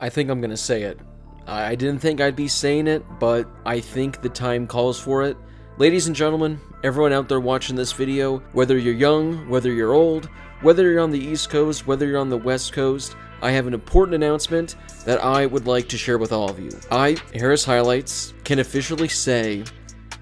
I think I'm gonna say it. I didn't think I'd be saying it, but I think the time calls for it. Ladies and gentlemen, everyone out there watching this video, whether you're young, whether you're old, whether you're on the East Coast, whether you're on the West Coast, I have an important announcement that I would like to share with all of you. I, Harris Highlights, can officially say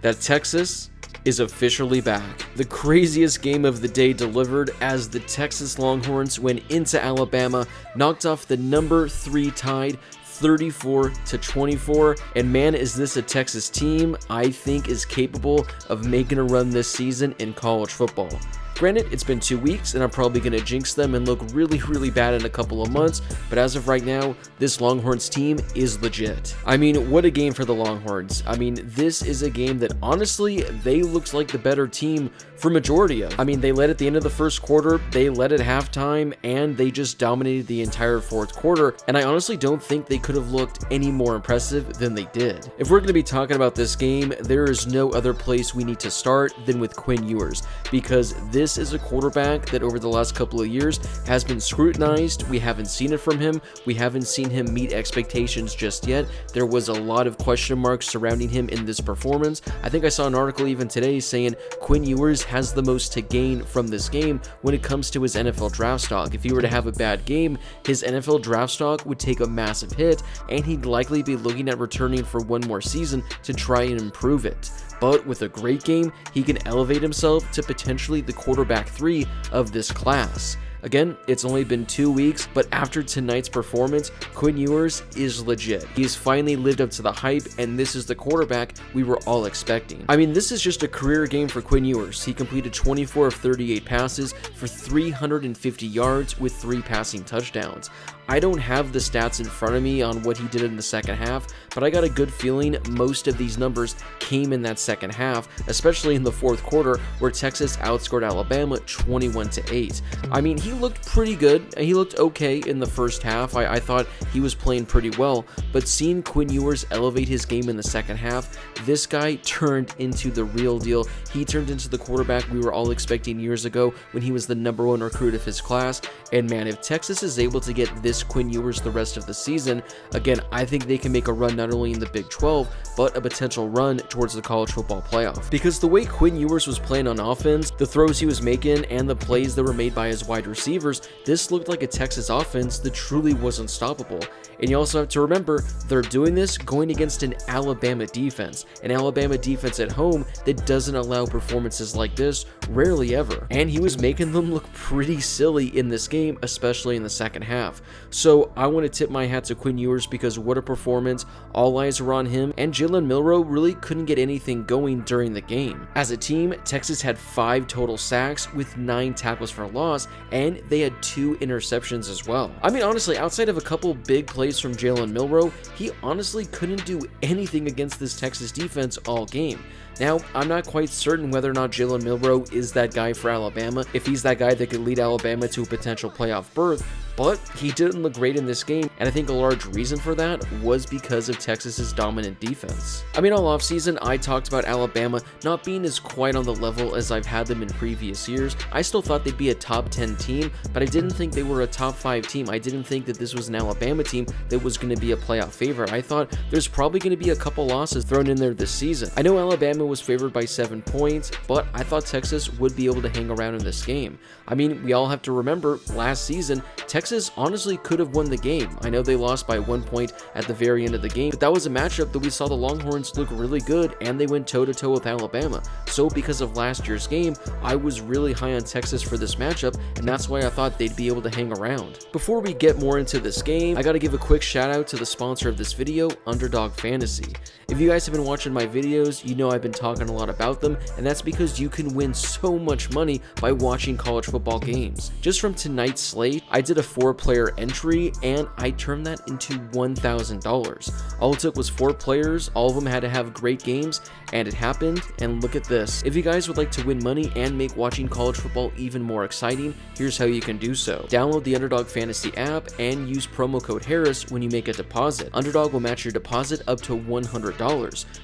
that Texas is officially back. The craziest game of the day delivered as the Texas Longhorns went into Alabama, knocked off the number 3 tied 34-24, and man, is this a Texas team I think is capable of making a run this season in college football. Granted, it's been 2 weeks, and I'm probably going to jinx them and look really bad in a couple of months, but as of right now, this Longhorns team is legit. I mean, what a game for the Longhorns. I mean, this is a game that, honestly, they looked like the better team for majority of. I mean, they led at the end of the first quarter, they led at halftime, and they just dominated the entire fourth quarter, and I honestly don't think they could have looked any more impressive than they did. If we're going to be talking about this game, there is no other place we need to start than with Quinn Ewers, because this is a quarterback that over the last couple of years has been scrutinized. We haven't seen it from him. We haven't seen him meet expectations just yet. There was a lot of question marks surrounding him in this performance. I think I saw an article even today saying Quinn Ewers has the most to gain from this game when it comes to his NFL draft stock. If he were to have a bad game, his NFL draft stock would take a massive hit, and he'd likely be looking at returning for one more season to try and improve it. But with a great game, he can elevate himself to potentially the quarterback 3 of this class. Again, it's only been 2 weeks, but after tonight's performance, Quinn Ewers is legit. He's finally lived up to the hype, and this is the quarterback we were all expecting. I mean, this is just a career game for Quinn Ewers. He completed 24 of 38 passes for 350 yards with 3 passing touchdowns. I don't have the stats in front of me on what he did in the second half, but I got a good feeling most of these numbers came in that second half, especially in the fourth quarter where Texas outscored Alabama 21-8. I mean, he looked pretty good. He looked okay in the first half. I thought he was playing pretty well, but seeing Quinn Ewers elevate his game in the second half, this guy turned into the real deal. He turned into the quarterback we were all expecting years ago when he was the #1 recruit of his class. And man, if Texas is able to get this Quinn Ewers the rest of the season, again, I think they can make a run not only in the Big 12, but a potential run towards the college football playoff. Because the way Quinn Ewers was playing on offense, the throws he was making, and the plays that were made by his wide receivers, this looked like a Texas offense that truly was unstoppable. And you also have to remember, they're doing this going against an Alabama defense at home that doesn't allow performances like this, rarely ever. And he was making them look pretty silly in this game, especially in the second half. So I want to tip my hat to Quinn Ewers because what a performance. All eyes were on him, and Jalen Milroe really couldn't get anything going during the game. As a team, Texas had 5 total sacks with 9 tackles for loss, and they had 2 interceptions as well. I mean, honestly, outside of a couple big plays from Jalen Milroe, he honestly couldn't do anything against this Texas defense all game. Now, I'm not quite certain whether or not Jalen Milroe is that guy for Alabama, if he's that guy that could lead Alabama to a potential playoff berth, but he didn't look great in this game, and I think a large reason for that was because of Texas's dominant defense. I mean, all offseason, I talked about Alabama not being as quite on the level as I've had them in previous years. I still thought they'd be a top 10 team, but I didn't think they were a top 5 team. I didn't think that this was an Alabama team that was going to be a playoff favorite. I thought there's probably going to be a couple losses thrown in there this season. I know Alabama was favored by 7 points, but I thought Texas would be able to hang around in this game. I mean, we all have to remember last season, Texas honestly could have won the game. I know they lost by 1 point at the very end of the game, but that was a matchup that we saw the Longhorns look really good, and they went toe-to-toe with Alabama. So because of last year's game, I was really high on Texas for this matchup, and that's why I thought they'd be able to hang around. Before we get more into this game, I gotta give a quick shout out to the sponsor of this video, Underdog Fantasy. If you guys have been watching my videos, you know I've been talking a lot about them, and that's because you can win so much money by watching college football games. Just from tonight's slate, I did a 4-player entry, and I turned that into $1,000. All it took was 4 players, all of them had to have great games, and it happened, and look at this. If you guys would like to win money and make watching college football even more exciting, here's how you can do so. Download the Underdog Fantasy app and use promo code Harris when you make a deposit. Underdog will match your deposit up to $100.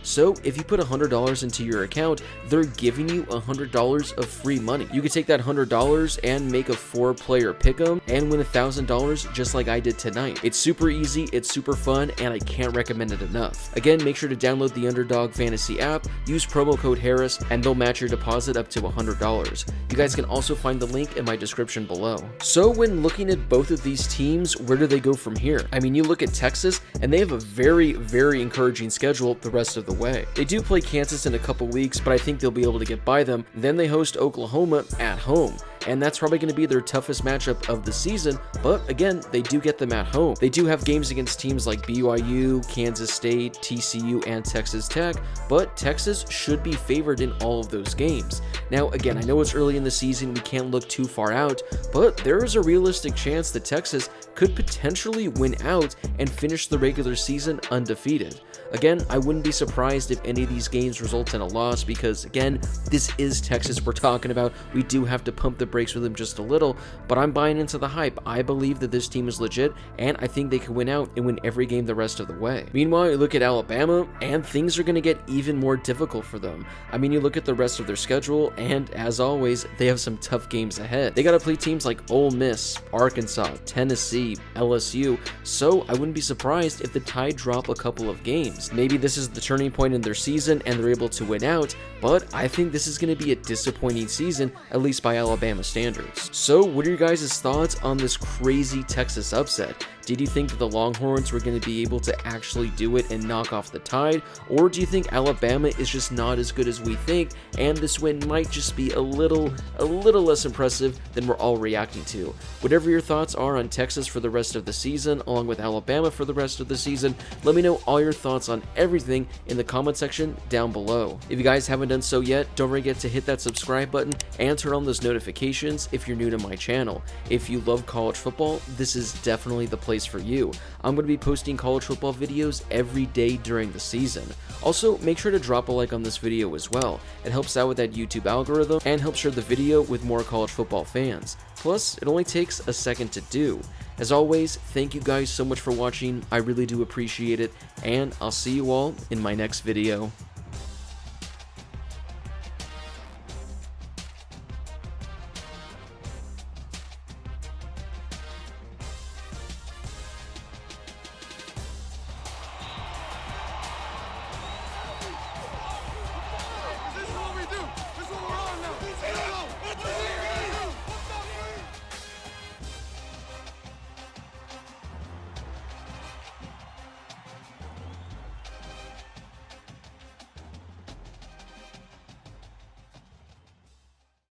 So if you put $100 into your account, they're giving you $100 of free money. You could take that $100 and make a 4-player pick'em and win $1,000 just like I did tonight. It's super easy, it's super fun, and I can't recommend it enough. Again, make sure to download the Underdog Fantasy app, use promo code Harris, and they'll match your deposit up to $100. You guys can also find the link in my description below. So when looking at both of these teams, where do they go from here? I mean, you look at Texas, and they have a very, very encouraging schedule the rest of the way. They do play Kansas in a couple weeks, but I think they'll be able to get by them. Then they host Oklahoma at home, and that's probably going to be their toughest matchup of the season, but again, they do get them at home. They do have games against teams like BYU, Kansas State, TCU, and Texas Tech, but Texas should be favored in all of those games. Now, again, I know it's early in the season, we can't look too far out, but there is a realistic chance that Texas could potentially win out and finish the regular season undefeated. Again, I wouldn't be surprised if any of these games result in a loss because, again, this is Texas we're talking about. We do have to pump the brakes with them just a little, but I'm buying into the hype. I believe that this team is legit, and I think they can win out and win every game the rest of the way. Meanwhile, you look at Alabama, and things are going to get even more difficult for them. I mean, you look at the rest of their schedule, and as always, they have some tough games ahead. They got to play teams like Ole Miss, Arkansas, Tennessee, LSU, so I wouldn't be surprised if the Tide drop a couple of games. Maybe this is the turning point in their season and they're able to win out, but I think this is going to be a disappointing season, at least by Alabama standards. So what are your guys' thoughts on this crazy Texas upset? Did you think that the Longhorns were going to be able to actually do it and knock off the Tide? Or do you think Alabama is just not as good as we think, and this win might just be a little less impressive than we're all reacting to? Whatever your thoughts are on Texas for the rest of the season, along with Alabama for the rest of the season, let me know all your thoughts on everything in the comment section down below. If you guys haven't done so yet, don't forget to hit that subscribe button and turn on those notifications if you're new to my channel. If you love college football, this is definitely the place for you. I'm going to be posting college football videos every day during the season. Also, make sure to drop a like on this video as well. It helps out with that YouTube algorithm and helps share the video with more college football fans. Plus, it only takes a second to do. As always, thank you guys so much for watching. I really do appreciate it, and I'll see you all in my next video.